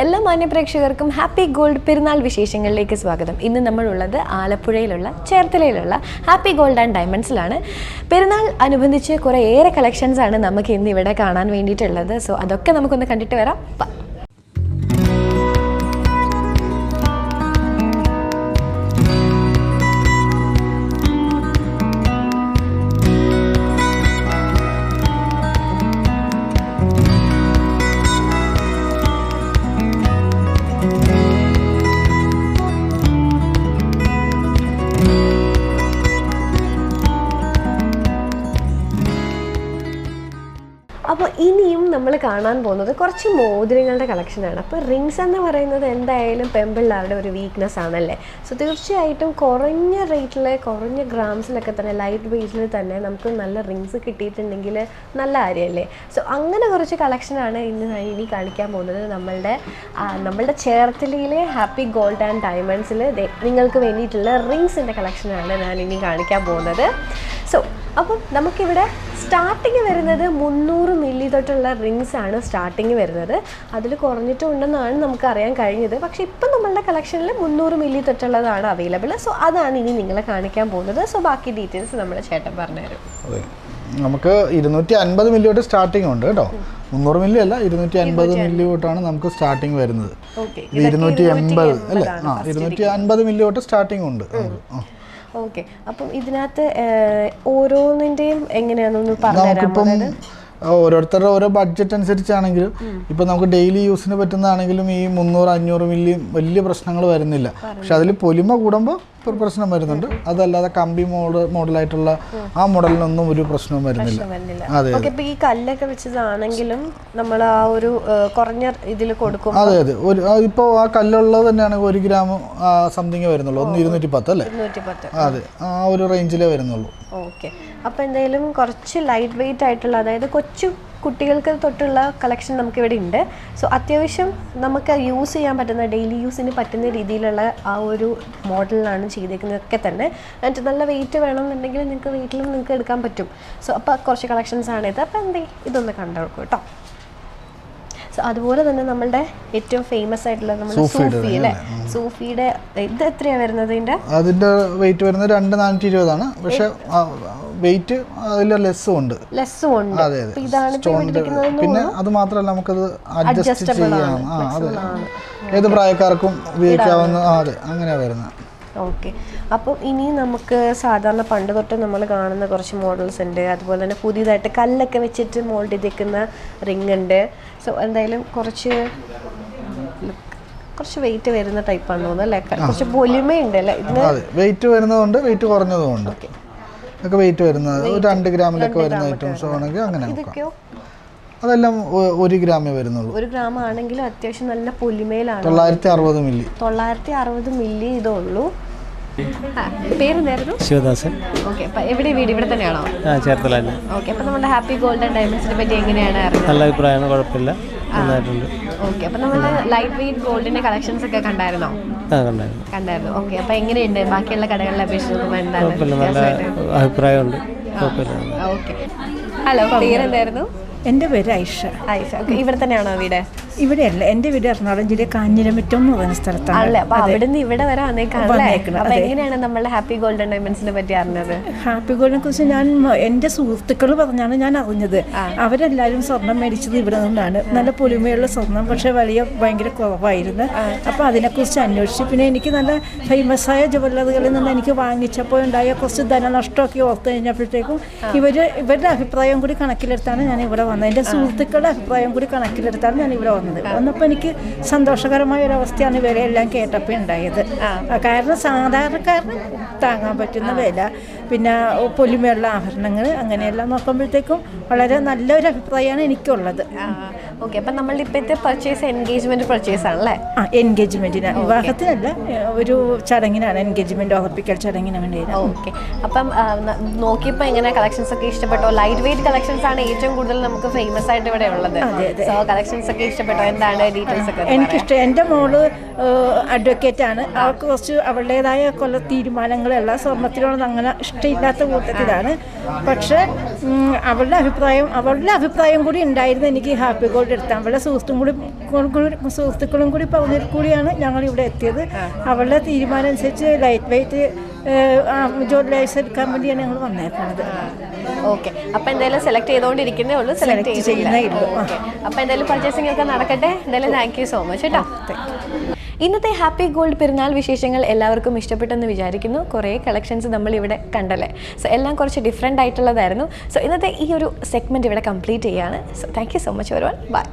എല്ലാ മാന്യപ്രേക്ഷകർക്കും happy gold പെരുന്നാൾ വിശേഷങ്ങളിലേക്ക് സ്വാഗതം. ഇന്ന് നമ്മളുള്ളത് ആലപ്പുഴയിലുള്ള ചേർത്തലയിലുള്ള ഹാപ്പി ഗോൾഡ് ആൻഡ് ഡയമണ്ട്സിലാണ്. പെരുന്നാൾ അനുബന്ധിച്ച് കുറേയേറെ കളക്ഷൻസ് ആണ് നമുക്ക് ഇന്ന് ഇവിടെ കാണാൻ വേണ്ടിയിട്ടുള്ളത്. സോ അതൊക്കെ നമുക്കൊന്ന് കണ്ടിട്ട് വരാം. അപ്പോൾ ഇനിയും നമ്മൾ കാണാൻ പോകുന്നത് കുറച്ച് മോതിരങ്ങളുടെ കളക്ഷനാണ്. അപ്പോൾ റിങ്സ് എന്ന് പറയുന്നത് എന്തായാലും പെൺപിള്ളേരുടെ ഒരു വീക്ക്നെസ് ആണല്ലേ. സോ തീർച്ചയായിട്ടും കുറഞ്ഞ റേറ്റിൽ കുറഞ്ഞ ഗ്രാംസിലൊക്കെ തന്നെ ലൈറ്റ് വെയ്റ്റിൽ തന്നെ നമുക്ക് നല്ല റിങ്സ് കിട്ടിയിട്ടുണ്ടെങ്കിൽ നല്ല കാര്യമല്ലേ. സോ അങ്ങനെ കുറച്ച് കളക്ഷനാണ് ഇനി കാണിക്കാൻ പോകുന്നത്. നമ്മളുടെ ചേർത്തലയിലെ ഹാപ്പി ഗോൾഡ് ആൻഡ് ഡയമണ്ട്സിൽ നിങ്ങൾക്ക് വേണ്ടിയിട്ടുള്ള റിങ്സിൻ്റെ കളക്ഷനാണ് ഞാൻ ഇനി കാണിക്കാൻ പോകുന്നത്. സോ അപ്പം നമുക്കിവിടെ സ്റ്റാർട്ടിങ് വരുന്നത് 300 മില്ലി തൊട്ടുള്ള റിങ്സ് ആണ് സ്റ്റാർട്ടിങ് വരുന്നത്. അതിൽ കുറഞ്ഞിട്ടുണ്ടെന്നാണ് നമുക്ക് അറിയാൻ കഴിഞ്ഞത്. പക്ഷേ ഇപ്പം നമ്മളുടെ കളക്ഷനിൽ 300 മില്ലി തൊട്ടുള്ളതാണ് അവൈലബിൾ. സോ അതാണ് ഇനി നിങ്ങളെ കാണിക്കാൻ പോകുന്നത്. സോ ബാക്കി ഡീറ്റെയിൽസ് നമ്മുടെ ചേട്ടൻ പറഞ്ഞുതരും. നമുക്ക് 250 മില്ലി തൊട്ട് സ്റ്റാർട്ടിങ് ഉണ്ട് കേട്ടോ. 300 മില്ലി അല്ല, 250 മില്ലി തൊട്ടാണ് നമുക്ക് സ്റ്റാർട്ടിങ് വരുന്നത്. 280 അല്ലേ? 250 മില്ലി തൊട്ട് സ്റ്റാർട്ടിങ് ഉണ്ട്. ഓക്കെ, അപ്പം ഇതിനകത്ത് ഓരോന്നിൻ്റെയും എങ്ങനെയാണെന്നൊന്ന് പറഞ്ഞുതരാം. ഓരോരുത്തരുടെ ഓരോ ബഡ്ജറ്റ് അനുസരിച്ചാണെങ്കിലും ഇപ്പം നമുക്ക് ഡെയിലി യൂസിന് പറ്റുന്നതാണെങ്കിലും ഈ 300-500 മില്ലി വലിയ പ്രശ്നങ്ങൾ വരുന്നില്ല. പക്ഷെ അതിൽ പൊലിമ കൂടുമ്പോൾ ഒരു പ്രശ്നം വരുന്നുണ്ട്. അതല്ലാതെ കമ്പി മോഡലായിട്ടുള്ള ആ മോഡലിനൊന്നും ഒരു പ്രശ്നവും വരുന്നില്ല. അതെ, ഈ കല്ലൊക്കെ വെച്ചതാണെങ്കിലും നമ്മൾ ആ ഒരു കുറഞ്ഞ ഇതിൽ കൊടുക്കും. അതെ അതെ, ഇപ്പോൾ ആ കല്ലുള്ളത് തന്നെയാണെങ്കിൽ 1 ഗ്രാം സംതിങ് വരുന്നുള്ളൂ. 210 അല്ലേ? അതെ, ആ ഒരു റേഞ്ചിലേ വരുന്നുള്ളൂ. ഓക്കെ, അപ്പോൾ എന്തായാലും കുറച്ച് ലൈറ്റ് വെയിറ്റ് ആയിട്ടുള്ള, അതായത് കൊച്ചു കുട്ടികൾക്ക് തൊട്ടുള്ള കളക്ഷൻ നമുക്കിവിടെ ഉണ്ട്. സോ അത്യാവശ്യം നമുക്ക് യൂസ് ചെയ്യാൻ പറ്റുന്ന, ഡെയിലി യൂസിന് പറ്റുന്ന രീതിയിലുള്ള ആ ഒരു മോഡലിലാണ് ചെയ്തേക്കുന്നതൊക്കെ തന്നെ. എന്നിട്ട് നല്ല വെയിറ്റ് വേണമെന്നുണ്ടെങ്കിൽ നിങ്ങൾക്ക് വീട്ടിലും നിങ്ങൾക്ക് എടുക്കാൻ പറ്റും. സോ അപ്പോൾ കുറച്ച് കളക്ഷൻസ് ആണ് ഇത്. അപ്പോൾ ഇതൊന്ന് കണ്ടോളൂ കേട്ടോ. സോ അതുപോലെ തന്നെ നമ്മളുടെ ഏറ്റവും ഫേമസ് ആയിട്ടുള്ള നമ്മുടെ സൂഫി അല്ലേ? സൂഫിയുടെ ഇത് എത്രയാണ് വരുന്നത്? അതിന്റെ വെയിറ്റ് വരുന്നത് 2420 ആണ്. പക്ഷെ വെയിറ്റ് അതിൽ ലെസ്സും ഉണ്ട്. അതെ, പിന്നെ അത് മാത്രമല്ല നമുക്കത് അഡ്ജസ്റ്റ് ചെയ്യാം. അതെ, ഏത് പ്രായക്കാർക്കും ഉപയോഗിക്കാവുന്ന. അതെ, അങ്ങനെയാണ് വരുന്നത്. ഓക്കെ, അപ്പോൾ ഇനി നമുക്ക് സാധാരണ പണ്ട് തൊട്ട് നമ്മൾ കാണുന്ന കുറച്ച് മോഡൽസ് ഉണ്ട്. അതുപോലെ തന്നെ പുതിയതായിട്ട് കല്ലൊക്കെ വെച്ചിട്ട് മോൾഡ് ചെയ്തേക്കുന്ന റിങ് ഉണ്ട്. സോ എന്തായാലും കുറച്ച് വെയിറ്റ് വരുന്ന ടൈപ്പാണ് തോന്നുന്നത് അല്ലേ? കുറച്ച് പൊലിമയുണ്ട് അല്ലേ ഇതിന്? വെയിറ്റ് വരുന്നതുകൊണ്ട് വെയിറ്റ് കുറഞ്ഞതുകൊണ്ട് ഒക്കെ വെയിറ്റ് വരുന്നത് 2 ഗ്രാമിലൊക്കെ വരുന്ന ഐറ്റംസ് ആണെങ്കിൽ അങ്ങനെ. അതെല്ലാം 1 ഗ്രാമേ വരുന്നുള്ളൂ. 1 ഗ്രാം ആണെങ്കിലും അത്യാവശ്യം നല്ല പൊലിമയിലാണ്. 960 മില്ലി. 960 മില്ലി ഇതേ ഉള്ളൂ. പേരെന്തായിരുന്നു? ശിവദാസൻ. ഓക്കെ, അപ്പോൾ എവിടെ വീട്? ഇവിടെ തന്നെയാണോ? ചേർത്തല. ഓക്കെ, അപ്പോൾ നമ്മുടെ ഹാപ്പി ഗോൾഡ് ആൻഡ് ഡയമണ്ട്സിനെ പറ്റി എങ്ങനെയാണ് അറിയുന്നത്? നല്ല അഭിപ്രായമാണ്, കുഴപ്പമില്ല, നന്നായിട്ടുണ്ട്. ഓക്കെ, അപ്പോൾ നമ്മൾ ലൈറ്റ് വെയിറ്റ് ഗോൾഡിന്റെ കളക്ഷൻസ് ഒക്കെ കണ്ടായിരുന്നോ? കണ്ടായിരുന്നു. ഓക്കെ, അപ്പോൾ എങ്ങനെയുണ്ട് ബാക്കിയുള്ള കടകളിലെ അപേക്ഷിച്ച്? നല്ല അഭിപ്രായമുണ്ട്. ഓക്കെ, ഹലോ, പേരെന്തായിരുന്നു? എൻ്റെ പേര് ഐഷ. ഇവിടെ തന്നെയാണോ വീട്? ഇവിടെയല്ല, എൻ്റെ വീട് എറണാകുളം ജില്ലയിൽ കാഞ്ഞിരമറ്റം എന്ന് പറയുന്ന സ്ഥലത്താണ്. അവിടുന്ന് ഇവിടെ വരെ എങ്ങനെയാണ് നമ്മുടെ ഹാപ്പി ഗോൾഡ് ആൻഡ് ഡയമണ്ട്സിനെ പറ്റി അറിഞ്ഞത്? ഹാപ്പി ഗോൾഡിനെ കുറിച്ച് ഞാൻ എൻ്റെ സുഹൃത്തുക്കൾ പറഞ്ഞാണ് ഞാൻ അറിഞ്ഞത്. അവരെല്ലാവരും സ്വർണം മേടിച്ചത് ഇവിടെ നിന്നാണ്. നല്ല പൊലിമയുള്ള സ്വർണം, പക്ഷേ ഭയങ്കര കുറവായിരുന്നു. അപ്പോൾ അതിനെക്കുറിച്ച് അന്വേഷിച്ചു. പിന്നെ എനിക്ക് നല്ല ഫേമസ് ആയ ജുവല്ലറികളിൽ നിന്ന് എനിക്ക് വാങ്ങിച്ചപ്പോൾ ഉണ്ടായ കുറച്ച് ധനനഷ്ടമൊക്കെ ഓർത്ത് കഴിഞ്ഞപ്പോഴത്തേക്കും ഇവരുടെ അഭിപ്രായം കൂടി കണക്കിലെടുത്താണ് ഞാൻ ഇവിടെ വന്നത്. എൻ്റെ സുഹൃത്തുക്കളുടെ അഭിപ്രായം കൂടി കണക്കിലെടുത്താണ് ഞാൻ ഇവിടെ വന്നത്. വന്നപ്പോൾ എനിക്ക് സന്തോഷകരമായ ഒരവസ്ഥയാണ് ഇവരെല്ലാം കേട്ടപ്പോൾ ഉണ്ടായത്. കാരണം സാധാരണക്കാരന് താങ്ങാൻ പറ്റുന്ന വില, പിന്നെ പൊലിമയുള്ള ആഭരണങ്ങൾ, അങ്ങനെയെല്ലാം നോക്കുമ്പോഴത്തേക്കും വളരെ നല്ലൊരു അഭിപ്രായമാണ് എനിക്കുള്ളത്. ഓക്കെ, അപ്പം നമ്മളുടെ ഇപ്പോഴത്തെ പർച്ചേസ് എൻഗേജ്മെന്റ് പർച്ചേസ് ആണല്ലേ? എൻഗേജ്മെന്റിനാണ്, വിവാഹത്തിനല്ല, ഒരു ചടങ്ങിനാണ്, എൻഗേജ്മെന്റ് ഉറപ്പിക്കൽ ചടങ്ങിന് വേണ്ടി. ഓക്കെ, അപ്പം നോക്കിയപ്പോൾ എങ്ങനെ കളക്ഷൻസ് ഒക്കെ ഇഷ്ടപ്പെട്ടോ? ലൈറ്റ് വെയിറ്റ് കളക്ഷൻസ് ആണ് ഏറ്റവും കൂടുതൽ നമുക്ക് ഫേമസ് ആയിട്ട് ഇവിടെ ഉള്ളത്. സോ കളക്ഷൻസ് ഒക്കെ ഇഷ്ടപ്പെട്ടോ? എന്താണ് ഡീറ്റെയിൽസ് ഒക്കെ? എനിക്കിഷ്ടം. എൻ്റെ മോള് അഡ്വക്കേറ്റ് ആണ്. അവർക്ക് കുറച്ച് അവളുടേതായ കൊല്ല തീരുമാനങ്ങളുള്ള സ്വർണ്ണത്തിനോട് അങ്ങനെ ഇഷ്ടമില്ലാത്ത കൂട്ടത്തിലാണ്. പക്ഷേ അവളുടെ അഭിപ്രായം കൂടി ഉണ്ടായിരുന്നു എനിക്ക് ഹാപ്പി ഗോൾഡ് ഗോൾഡ് എടുത്തത്. അവളുടെ സുഹൃത്തുക്കളും കൂടി പറഞ്ഞതിൽ കൂടിയാണ് ഞങ്ങൾ ഇവിടെ എത്തിയത്. അവളുടെ തീരുമാനം അനുസരിച്ച് ലൈറ്റ് വെയിറ്റ് ജ്വല്ലേഴ്സ് എടുക്കാൻ വേണ്ടിയാണ് ഞങ്ങൾ വന്നേക്കുന്നത്. ഓക്കെ, അപ്പോൾ എന്തായാലും സെലക്ട് ചെയ്തുകൊണ്ടിരിക്കുന്നേ ഉള്ളൂ, സെലക്ട് ചെയ്യുന്നേ ഉള്ളൂ. ഓക്കെ, അപ്പോൾ എന്തായാലും പർച്ചേസിംഗ് ഒക്കെ നടക്കട്ടെ. എന്തായാലും താങ്ക് യു സോ മച്ച് കേട്ടോ. ഇന്നത്തെ ഹാപ്പി ഗോൾഡ് പെരുന്നാൾ വിശേഷങ്ങൾ എല്ലാവർക്കും ഇഷ്ടപ്പെട്ടെന്ന് വിചാരിക്കുന്നു. കുറേ കളക്ഷൻസ് നമ്മളിവിടെ കണ്ടല്ലേ. സോ എല്ലാം കുറച്ച് ഡിഫറെൻ്റ് ആയിട്ടുള്ളതായിരുന്നു. സോ ഇന്നത്തെ ഈ ഒരു സെഗ്മെൻറ്റ് ഇവിടെ കംപ്ലീറ്റ് ചെയ്യുകയാണ്. So thank you so much everyone. By.